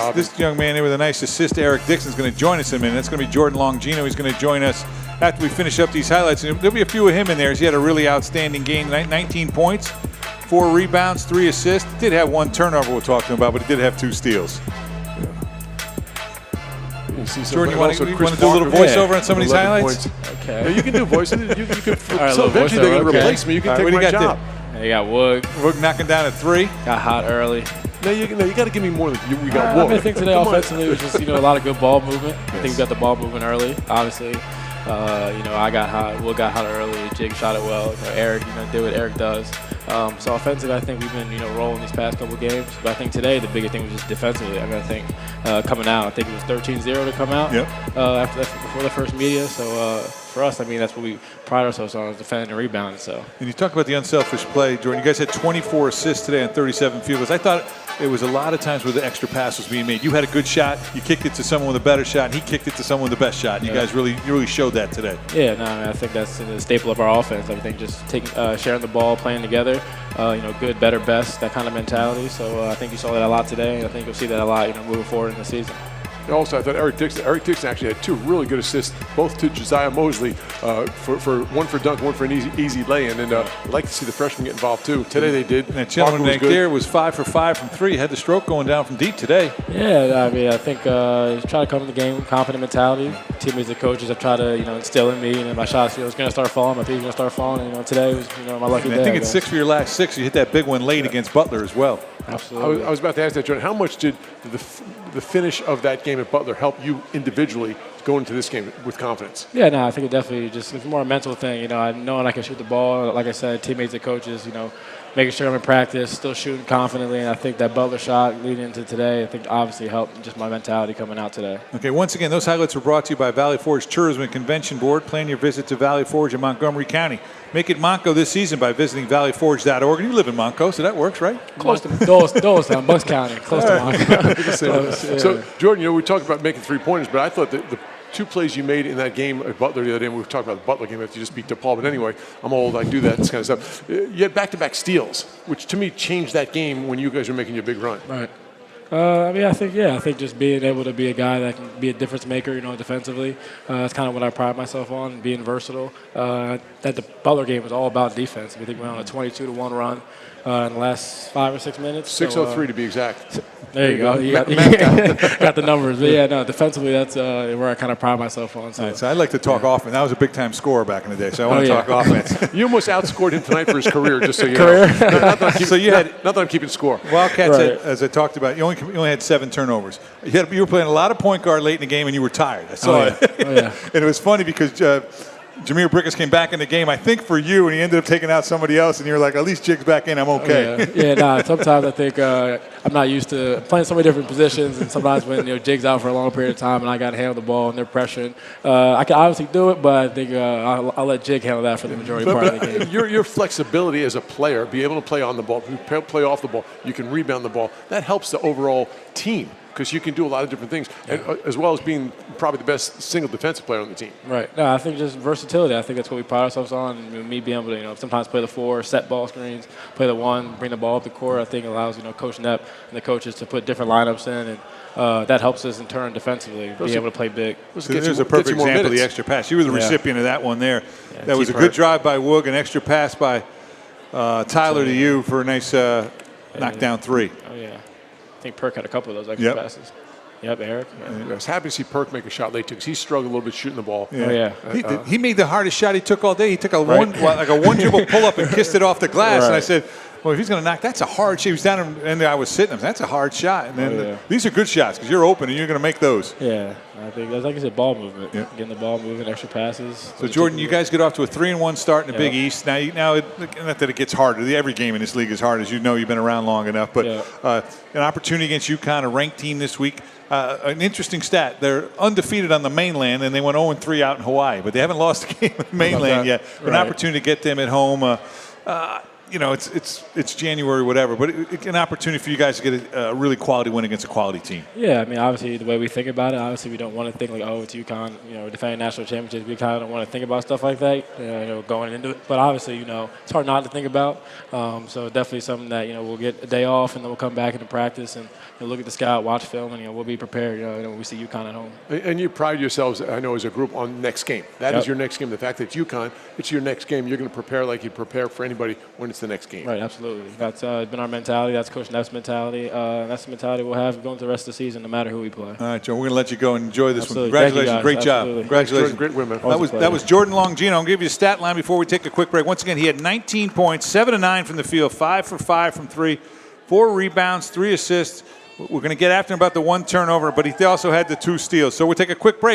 job. This young man here with a nice assist, Eric Dixon's going to join us in a minute. That's going to be Jordan Longino. He's going to join us after we finish up these highlights. And there'll be a few of him in there as he had a really outstanding game tonight. 19 points, 4 rebounds, 3 assists. Did have 1 turnover we'll talk to him about, but he did have 2 steals. Jordan, you want to do a little voiceover on some of these highlights? Okay. Yeah, you can do voices. You can. Right, so eventually they're going to replace me. You can take my job. You got Wood. Wood knocking down at 3. Got hot early. No, you got to give me more than we got. Wood. I think today offensively was just a lot of good ball movement. I think we got the ball moving early. Obviously, I got hot. Wood got hot early. Jig shot it well. Eric, did what Eric does. So offensively, I think we've been rolling these past couple games. But I think today the biggest thing was just defensively. I think coming out, I think it was 13-0 to come out. Before the first media. So for us, that's what we pride ourselves on, is defending and rebounding. So. And you talk about the unselfish play, Jordan. You guys had 24 assists today on 37 field goals. I thought it was a lot of times where the extra pass was being made. You had a good shot, you kicked it to someone with a better shot, and he kicked it to someone with the best shot. And you guys really showed that today. Yeah, I think that's the staple of our offense. I think just sharing the ball, playing together, good, better, best, that kind of mentality. So I think you saw that a lot today, and I think you'll see that a lot, moving forward in the season. Also, I thought Eric Dixon actually had 2 really good assists, both to Josiah Mosley, for one for dunk, one for an easy lay-in. And I'd like to see the freshmen get involved too. Today they did. And that gentleman right there was 5 for 5 from 3. Had the stroke going down from deep today. Yeah, I think try to come to the game with confident mentality. Teammates and coaches have tried to instill in me, and my shots was going to start falling. My feet were going to start falling. And today was my lucky day. I think it's 6 for your last 6. You hit that big one late against Butler as well. Absolutely. I was about to ask that, Jordan. How much did the finish of that game at Butler help you individually go into this game with confidence? Yeah, I think it definitely it's more a mental thing. Knowing I can shoot the ball. Like I said, teammates and coaches, making sure I'm in practice, still shooting confidently. And I think that Butler shot leading into today, I think obviously helped just my mentality coming out today. Okay, once again, those highlights were brought to you by Valley Forge Tourism and Convention Board. Plan your visit to Valley Forge in Montgomery County. Make it Monco this season by visiting valleyforge.org. And you live in Monco, so that works, right? Close to Dolestown, Bucks County, close to Monco. So, Jordan, we talked about making 3-pointers, but I thought that the 2 plays you made in that game at Butler the other day, and we were talking about the Butler game after you just beat DePaul, but anyway, I'm old, I do that kind of stuff. You had back-to-back steals, which to me changed that game when you guys were making your big run. Right. I think just being able to be a guy that can be a difference maker, defensively. That's kind of what I pride myself on, being versatile. That the Butler game was all about defense. I think we went on a 22-1 run in the last 5 or 6 minutes. 6:03 to be exact. There you go. You got the numbers. But defensively, that's where I kind of pride myself on. So, so I'd like to talk offense. That was a big-time scorer back in the day, so I want to talk offense. You almost outscored him tonight for his career, just so you know. Not that I'm keeping score. Wildcats, as I talked about, you only had 7 turnovers. You were playing a lot of point guard late in the game, and you were tired. I saw it. And it was funny because Jameer Brickus came back in the game, I think, for you, and he ended up taking out somebody else, and you were like, at least Jig's back in, I'm okay. Sometimes I think I'm not used to playing so many different positions, and sometimes when Jig's out for a long period of time and I got to handle the ball and they're pressuring, I can obviously do it, but I think I'll let Jig handle that for the majority part of the game. Your flexibility as a player, be able to play on the ball, play off the ball, you can rebound the ball, that helps the overall team, because you can do a lot of different things, as well as being probably the best single defensive player on the team. Right. No, I think just versatility. I think that's what we pride ourselves on. Me being able to, sometimes play the 4, set ball screens, play the 1, bring the ball up the court. I think allows Coach Knepp and the coaches to put different lineups in, and that helps us in turn defensively, be able to play big. There's a perfect example of the extra pass. You were the recipient of that one there. That was a good drive by Woog, an extra pass by Tyler to you for a nice knockdown 3. Oh yeah. I think Perk had a couple of those extra passes. Yep, Eric. Yeah. I was happy to see Perk make a shot late too, because he struggled a little bit shooting the ball. He made the hardest shot he took all day. He took a one dribble pull up and kissed it off the glass. And I said, well, if he's going to knock, that's a hard shot. He was down and I was sitting him. That's a hard shot. And then these are good shots because you're open and you're going to make those. Yeah, I think that's like I said, ball movement. Yeah. Getting the ball moving, extra passes. So Jordan, you guys get off to a 3-1 start in the Big East. Now, not that it gets harder. Every game in this league is hard, as you know. You've been around long enough. But an opportunity against UConn, a ranked team this week. An interesting stat. They're undefeated on the mainland, and they went 0-3 out in Hawaii. But they haven't lost a game in the mainland yet. An opportunity to get them at home. it's January, whatever, but an opportunity for you guys to get a really quality win against a quality team. Yeah, I mean, obviously, the way we think about it, obviously, we don't want to think like, oh, it's UConn, defending national championships. We kind of don't want to think about stuff like that, going into it. But obviously, it's hard not to think about. So definitely something that, we'll get a day off and then we'll come back into practice and look at the scout, watch film, and, we'll be prepared, when we see UConn at home. And you pride yourselves, I know, as a group on next game. That is your next game. The fact that it's UConn, it's your next game. You're going to prepare like you prepare for anybody when it's the next game. Right, absolutely. That's been our mentality. That's Coach Neff's mentality. That's the mentality we'll have going through the rest of the season, no matter who we play. All right, Joe, we're going to let you go and enjoy this absolutely. one. Congratulations. Great absolutely. job. Congratulations. Great win, man. That was Jordan Longino. I'll give you a stat line before we take a quick break. Once again, he had 19 points, 7 of 9 from the field, 5 for 5 from 3, 4 rebounds, 3 assists. We're going to get after him about the 1 turnover, but he also had the 2 steals. So we'll take a quick break.